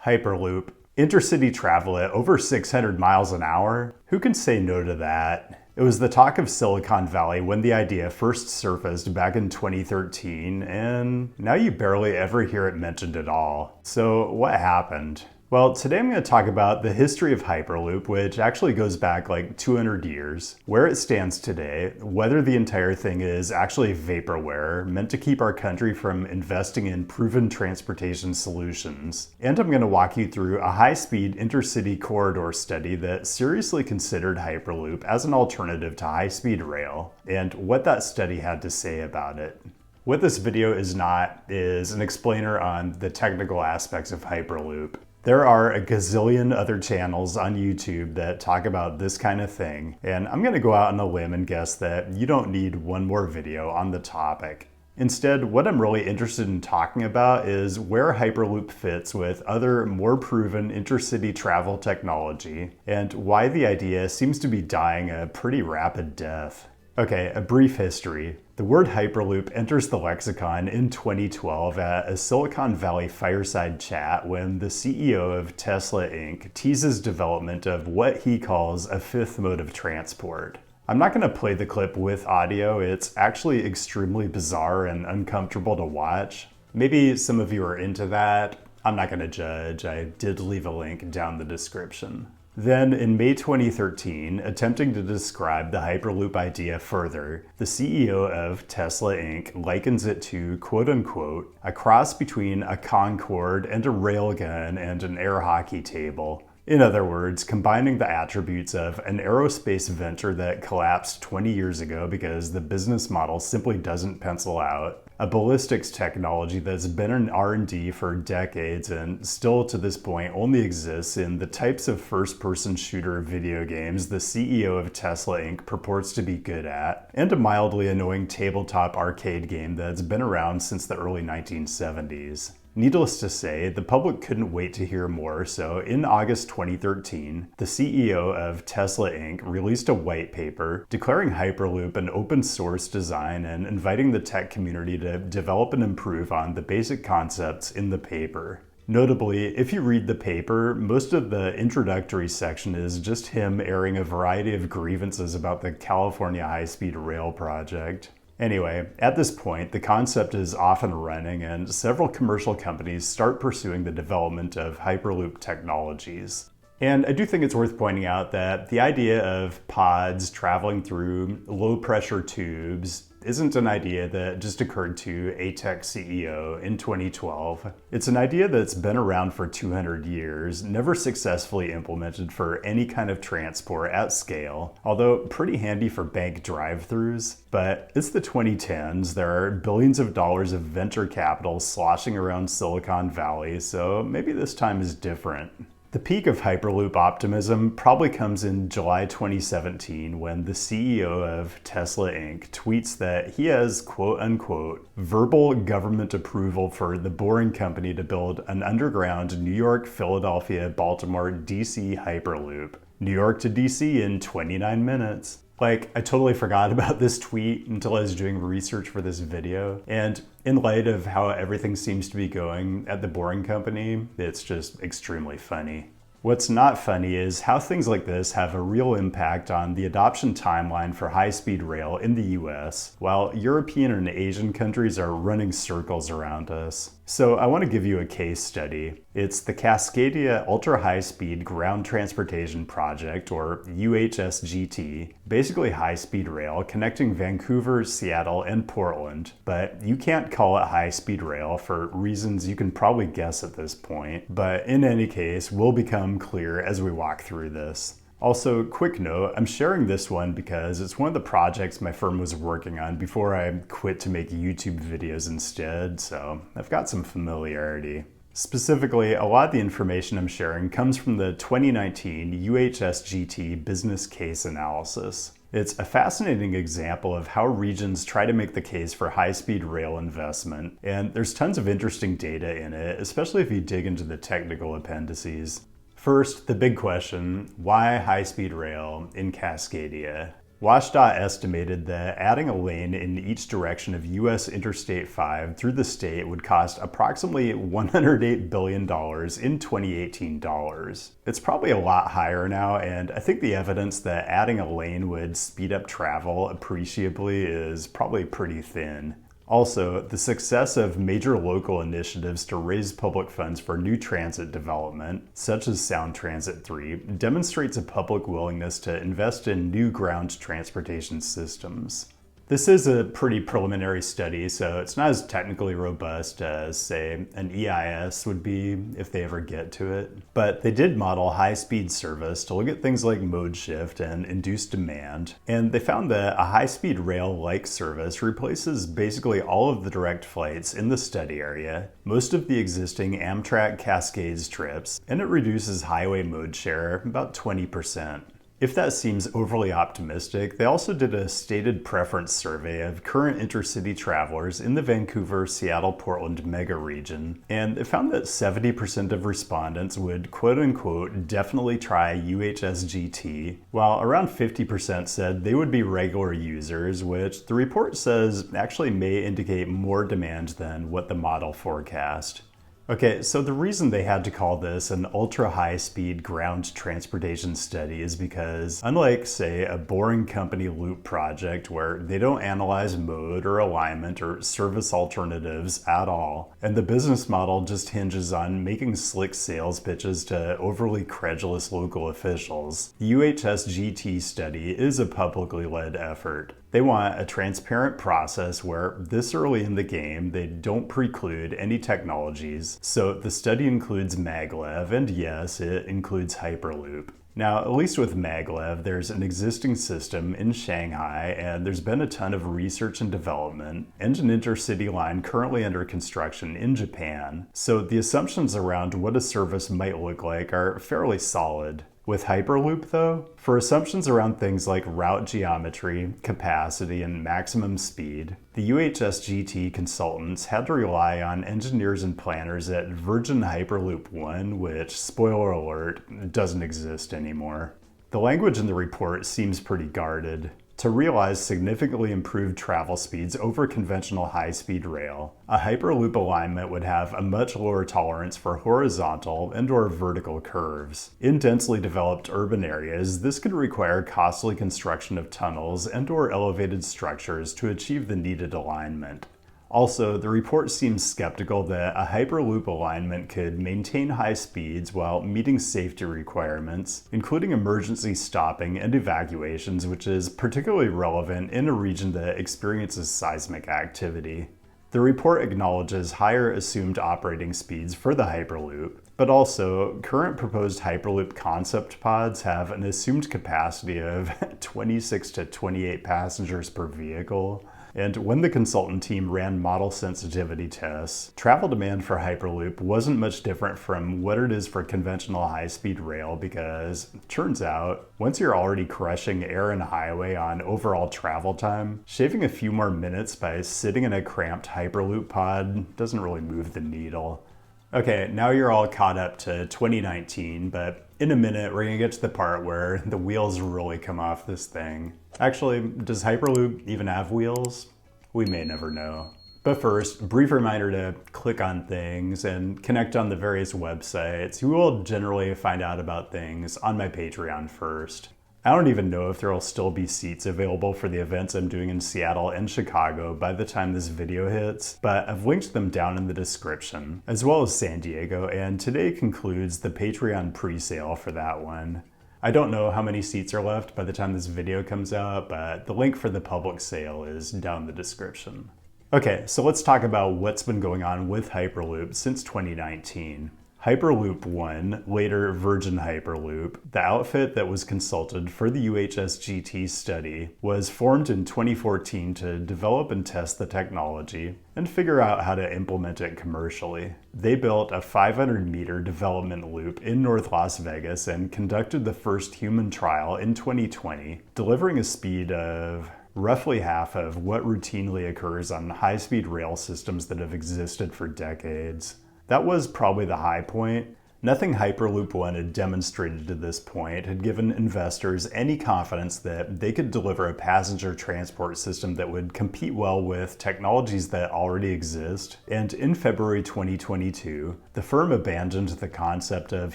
Hyperloop. Intercity travel at over 600 miles an hour? Who can say no to that? It was the talk of Silicon Valley when the idea first surfaced back in 2013, and now you barely ever hear it mentioned at all. So what happened? Well, today I'm going to talk about the history of Hyperloop, which actually goes back like 200 years, where it stands today, whether the entire thing is actually vaporware, meant to keep our country from investing in proven transportation solutions. And I'm going to walk you through a high-speed intercity corridor study that seriously considered Hyperloop as an alternative to high-speed rail, and what that study had to say about it. What this video is not is an explainer on the technical aspects of Hyperloop. There are a gazillion other channels on YouTube that talk about this kind of thing, and I'm going to go out on a limb and guess that you don't need one more video on the topic. Instead, what I'm really interested in talking about is where Hyperloop fits with other more proven intercity travel technology, and why the idea seems to be dying a pretty rapid death. Okay, a brief history. The word Hyperloop enters the lexicon in 2012 at a Silicon Valley fireside chat when the CEO of Tesla Inc. teases development of what he calls a fifth mode of transport. I'm not going to play the clip with audio, it's actually extremely bizarre and uncomfortable to watch. Maybe some of you are into that. I'm not going to judge, I did leave a link down the description. Then, in May 2013, attempting to describe the Hyperloop idea further, the CEO of Tesla Inc. likens it to, quote-unquote, a cross between a Concorde and a railgun and an air hockey table. In other words, combining the attributes of an aerospace venture that collapsed 20 years ago because the business model simply doesn't pencil out, a ballistics technology that's been in R&D for decades and still to this point only exists in the types of first-person shooter video games the CEO of Tesla Inc. purports to be good at, and a mildly annoying tabletop arcade game that's been around since the early 1970s. Needless to say, the public couldn't wait to hear more, so in August 2013, the CEO of Tesla Inc. released a white paper declaring Hyperloop an open source design and inviting the tech community to develop and improve on the basic concepts in the paper. Notably, if you read the paper, most of the introductory section is just him airing a variety of grievances about the California high-speed rail project. Anyway, at this point, the concept is off and running, and several commercial companies start pursuing the development of Hyperloop technologies. And I do think it's worth pointing out that the idea of pods traveling through low-pressure tubes isn't an idea that just occurred to ATEC CEO in 2012. It's an idea that's been around for 200 years, never successfully implemented for any kind of transport at scale, although pretty handy for bank drive-thrus. But it's the 2010s, there are billions of dollars of venture capital sloshing around Silicon Valley, so maybe this time is different. The peak of Hyperloop optimism probably comes in July 2017 when the CEO of Tesla Inc. tweets that he has, quote-unquote, verbal government approval for the Boring Company to build an underground New York, Philadelphia, Baltimore, DC Hyperloop. New York to DC in 29 minutes. Like, I totally forgot about this tweet until I was doing research for this video, and in light of how everything seems to be going at the Boring Company, it's just extremely funny. What's not funny is how things like this have a real impact on the adoption timeline for high-speed rail in the US, while European and Asian countries are running circles around us. So I want to give you a case study. It's the Cascadia Ultra High Speed Ground Transportation Project, or UHSGT, basically high-speed rail connecting Vancouver, Seattle, and Portland, but you can't call it high-speed rail for reasons you can probably guess at this point, but in any case, will become clear as we walk through this. Also, quick note, I'm sharing this one because it's one of the projects my firm was working on before I quit to make YouTube videos instead, so I've got some familiarity. Specifically, a lot of the information I'm sharing comes from the 2019 UHSGT business case analysis. It's a fascinating example of how regions try to make the case for high-speed rail investment, and there's tons of interesting data in it, especially if you dig into the technical appendices. First, the big question, why high-speed rail in Cascadia? WashDOT estimated that adding a lane in each direction of US Interstate 5 through the state would cost approximately $108 billion in 2018 dollars. It's probably a lot higher now, and I think the evidence that adding a lane would speed up travel appreciably is probably pretty thin. Also, the success of major local initiatives to raise public funds for new transit development, such as Sound Transit 3, demonstrates a public willingness to invest in new ground transportation systems. This is a pretty preliminary study, so it's not as technically robust as, say, an EIS would be if they ever get to it. But they did model high-speed service to look at things like mode shift and induced demand, and they found that a high-speed rail-like service replaces basically all of the direct flights in the study area, most of the existing Amtrak Cascades trips, and it reduces highway mode share about 20%. If that seems overly optimistic, they also did a stated preference survey of current intercity travelers in the Vancouver, Seattle, Portland mega region, and they found that 70% of respondents would quote-unquote definitely try UHSGT, while around 50% said they would be regular users, which the report says actually may indicate more demand than what the model forecast. Okay, so the reason they had to call this an ultra-high-speed ground transportation study is because, unlike, say, a boring company loop project where they don't analyze mode or alignment or service alternatives at all, and the business model just hinges on making slick sales pitches to overly credulous local officials, the UHSGT study is a publicly led effort. They want a transparent process where, this early in the game, they don't preclude any technologies. So the study includes maglev, and yes, it includes Hyperloop. Now, at least with maglev, there's an existing system in Shanghai, and there's been a ton of research and development, and an intercity line currently under construction in Japan. So the assumptions around what a service might look like are fairly solid. With Hyperloop, though, for assumptions around things like route geometry, capacity, and maximum speed, the UHSGT consultants had to rely on engineers and planners at Virgin Hyperloop 1, which, spoiler alert, doesn't exist anymore. The language in the report seems pretty guarded. To realize significantly improved travel speeds over conventional high-speed rail, a Hyperloop alignment would have a much lower tolerance for horizontal and/or vertical curves. In densely developed urban areas, this could require costly construction of tunnels and/or elevated structures to achieve the needed alignment. Also, the report seems skeptical that a Hyperloop alignment could maintain high speeds while meeting safety requirements, including emergency stopping and evacuations, which is particularly relevant in a region that experiences seismic activity. The report acknowledges higher assumed operating speeds for the Hyperloop, but also current proposed Hyperloop concept pods have an assumed capacity of 26 to 28 passengers per vehicle. And when the consultant team ran model sensitivity tests, travel demand for Hyperloop wasn't much different from what it is for conventional high-speed rail because, turns out, once you're already crushing air and highway on overall travel time, shaving a few more minutes by sitting in a cramped Hyperloop pod doesn't really move the needle. Okay, now you're all caught up to 2019, but in a minute we're gonna get to the part where the wheels really come off this thing. Actually, does Hyperloop even have wheels? We may never know. But first, brief reminder to click on things and connect on the various websites. You will generally find out about things on my Patreon first. I don't even know if there will still be seats available for the events I'm doing in Seattle and Chicago by the time this video hits, but I've linked them down in the description, as well as San Diego, and today concludes the Patreon pre-sale for that one. I don't know how many seats are left by the time this video comes out, but the link for the public sale is down in the description. Okay, so let's talk about what's been going on with Hyperloop since 2019. Hyperloop 1, later Virgin Hyperloop, the outfit that was consulted for the UHSGT study, was formed in 2014 to develop and test the technology and figure out how to implement it commercially. They built a 500-meter development loop in North Las Vegas and conducted the first human trial in 2020, delivering a speed of roughly half of what routinely occurs on high-speed rail systems that have existed for decades. That was probably the high point. Nothing Hyperloop One had demonstrated to this point had given investors any confidence that they could deliver a passenger transport system that would compete well with technologies that already exist. And in February 2022, the firm abandoned the concept of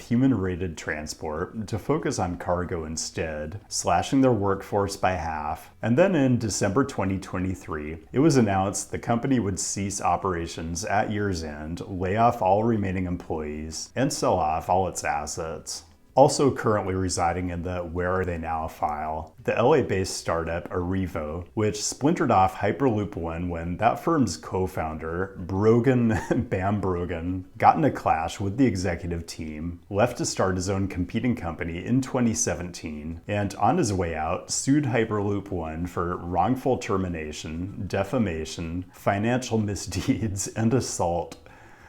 human-rated transport to focus on cargo instead, slashing their workforce by half. And then in December 2023, it was announced the company would cease operations at year's end, lay off all remaining employees, and sell off all its assets. Also currently residing in the Where Are They Now file, the LA-based startup Arrivo, which splintered off Hyperloop One when that firm's co-founder, Bam Brogan, got in a clash with the executive team, left to start his own competing company in 2017, and on his way out, sued Hyperloop One for wrongful termination, defamation, financial misdeeds, and assault.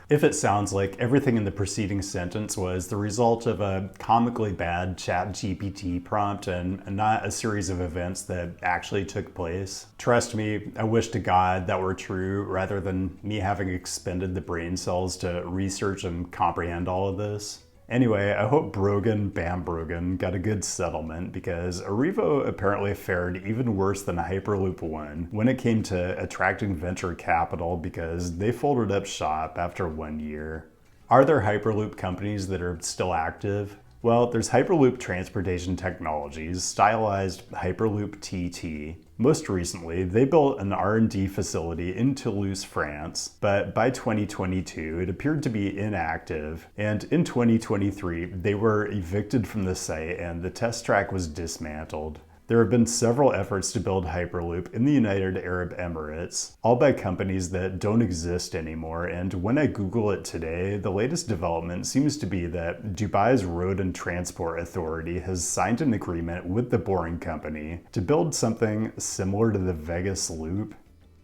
If it sounds like everything in the preceding sentence was the result of a comically bad ChatGPT prompt and not a series of events that actually took place, trust me, I wish to God that were true rather than me having expended the brain cells to research and comprehend all of this. Anyway, I hope Bam Brogan got a good settlement because Arrivo apparently fared even worse than Hyperloop One when it came to attracting venture capital because they folded up shop after 1 year. Are there Hyperloop companies that are still active? Well, there's Hyperloop Transportation Technologies, stylized Hyperloop TT. Most recently, they built an R&D facility in Toulouse, France, but by 2022, it appeared to be inactive, and in 2023, they were evicted from the site and the test track was dismantled. There have been several efforts to build Hyperloop in the United Arab Emirates, all by companies that don't exist anymore, and when I Google it today, the latest development seems to be that Dubai's Road and Transport Authority has signed an agreement with the Boring Company to build something similar to the Vegas Loop.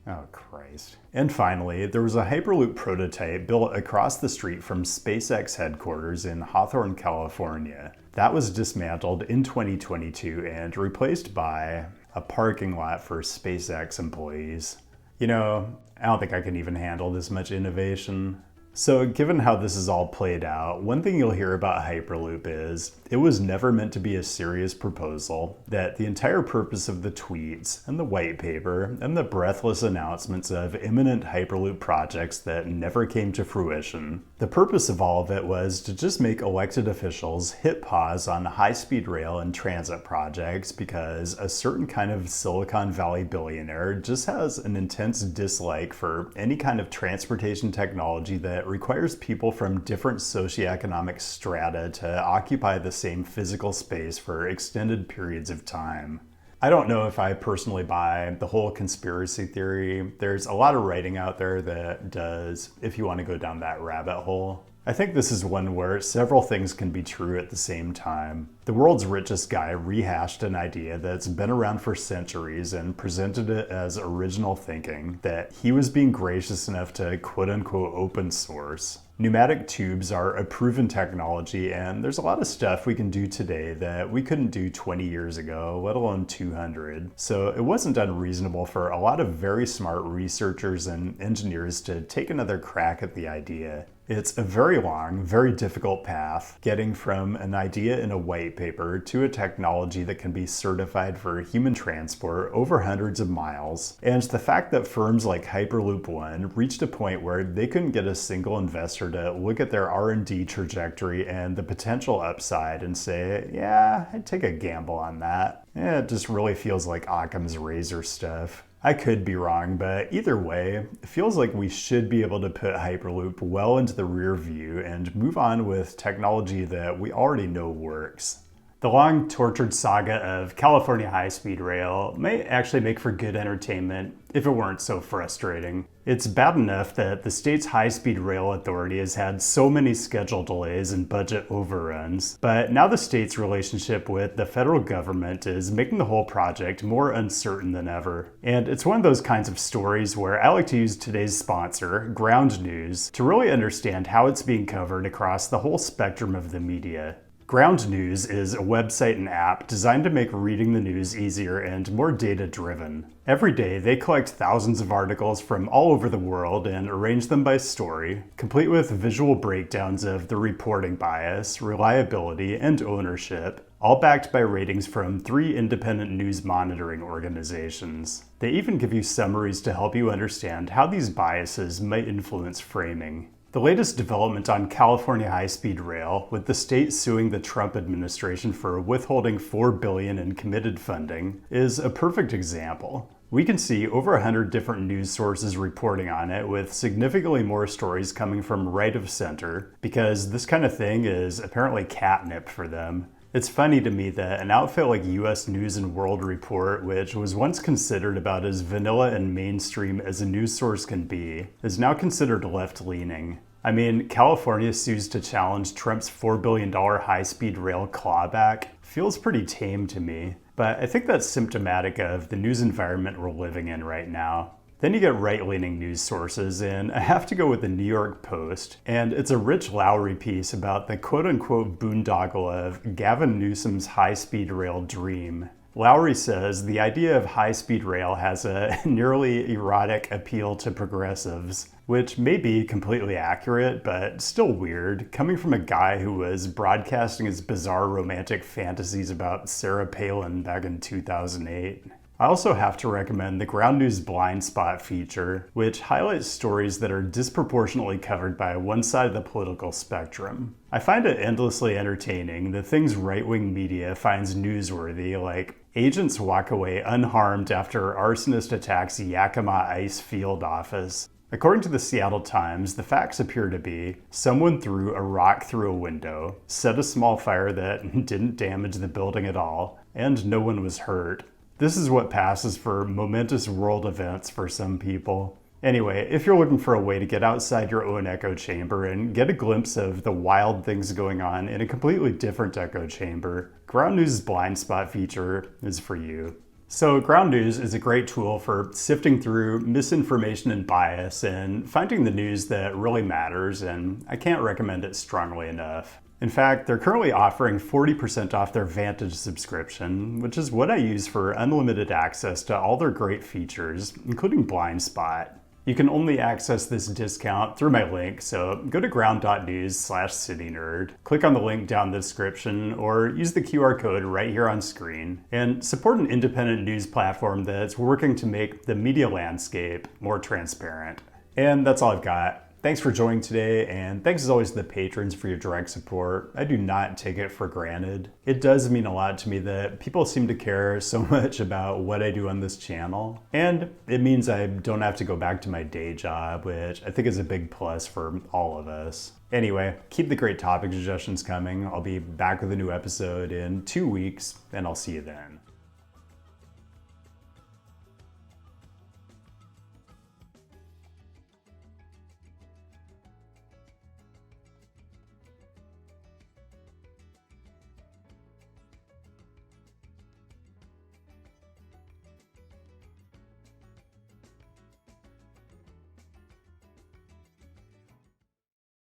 Oh, Christ. And finally, there was a Hyperloop prototype built across the street from SpaceX headquarters in Hawthorne, California. That was dismantled in 2022 and replaced by a parking lot for SpaceX employees. You know, I don't think I can even handle this much innovation. So given how this is all played out, one thing you'll hear about Hyperloop is it was never meant to be a serious proposal, that the entire purpose of the tweets and the white paper and the breathless announcements of imminent Hyperloop projects that never came to fruition, the purpose of all of it was to just make elected officials hit pause on high-speed rail and transit projects because a certain kind of Silicon Valley billionaire just has an intense dislike for any kind of transportation technology that requires people from different socioeconomic strata to occupy the same physical space for extended periods of time. I don't know if I personally buy the whole conspiracy theory. There's a lot of writing out there that does, if you want to go down that rabbit hole. I think this is one where several things can be true at the same time. The world's richest guy rehashed an idea that's been around for centuries and presented it as original thinking that he was being gracious enough to quote-unquote open source. Pneumatic tubes are a proven technology, and there's a lot of stuff we can do today that we couldn't do 20 years ago, let alone 200. So it wasn't unreasonable for a lot of very smart researchers and engineers to take another crack at the idea. It's a very long, very difficult path, getting from an idea in a white paper to a technology that can be certified for human transport over hundreds of miles. And the fact that firms like Hyperloop One reached a point where they couldn't get a single investor to look at their R&D trajectory and the potential upside and say, yeah, I'd take a gamble on that. It just really feels like Occam's razor stuff. I could be wrong, but either way, it feels like we should be able to put Hyperloop well into the rear view and move on with technology that we already know works. The long, tortured saga of California high-speed rail may actually make for good entertainment if it weren't so frustrating. It's bad enough that the state's high-speed rail authority has had so many schedule delays and budget overruns, but now the state's relationship with the federal government is making the whole project more uncertain than ever. And it's one of those kinds of stories where I like to use today's sponsor, Ground News, to really understand how it's being covered across the whole spectrum of the media. Ground News is a website and app designed to make reading the news easier and more data-driven. Every day, they collect thousands of articles from all over the world and arrange them by story, complete with visual breakdowns of the reporting bias, reliability, and ownership, all backed by ratings from 3 independent news monitoring organizations. They even give you summaries to help you understand how these biases might influence framing. The latest development on California high-speed rail, with the state suing the Trump administration for withholding $4 billion in committed funding, is a perfect example. We can see over 100 different news sources reporting on it, with significantly more stories coming from right of center, because this kind of thing is apparently catnip for them. It's funny to me that an outfit like US News and World Report, which was once considered about as vanilla and mainstream as a news source can be, is now considered left-leaning. I mean, California sues to challenge Trump's $4 billion high-speed rail clawback. Feels pretty tame to me, but I think that's symptomatic of the news environment we're living in right now. Then you get right-leaning news sources, and I have to go with the New York Post, and it's a Rich Lowry piece about the quote-unquote boondoggle of Gavin Newsom's high-speed rail dream. Lowry says the idea of high-speed rail has a nearly erotic appeal to progressives, which may be completely accurate, but still weird, coming from a guy who was broadcasting his bizarre romantic fantasies about Sarah Palin back in 2008. I also have to recommend the Ground News Blind Spot feature, which highlights stories that are disproportionately covered by one side of the political spectrum. I find it endlessly entertaining the things right-wing media finds newsworthy, like agents walk away unharmed after arsonist attacks Yakima Ice Field Office. According to the Seattle Times, the facts appear to be someone threw a rock through a window, set a small fire that didn't damage the building at all, and no one was hurt. This is what passes for momentous world events for some people. Anyway, if you're looking for a way to get outside your own echo chamber and get a glimpse of the wild things going on in a completely different echo chamber, Ground News' Blind Spot feature is for you. So Ground News is a great tool for sifting through misinformation and bias and finding the news that really matters, and I can't recommend it strongly enough. In fact, they're currently offering 40% off their Vantage subscription, which is what I use for unlimited access to all their great features, including Blind Spot. You can only access this discount through my link, so go to ground.news/CityNerd, click on the link down the description, or use the QR code right here on screen, and support an independent news platform that's working to make the media landscape more transparent. And that's all I've got. Thanks for joining today, and thanks as always to the patrons for your direct support. I do not take it for granted. It does mean a lot to me that people seem to care so much about what I do on this channel, and it means I don't have to go back to my day job, which I think is a big plus for all of us. Anyway, keep the great topic suggestions coming. I'll be back with a new episode in 2 weeks, and I'll see you then.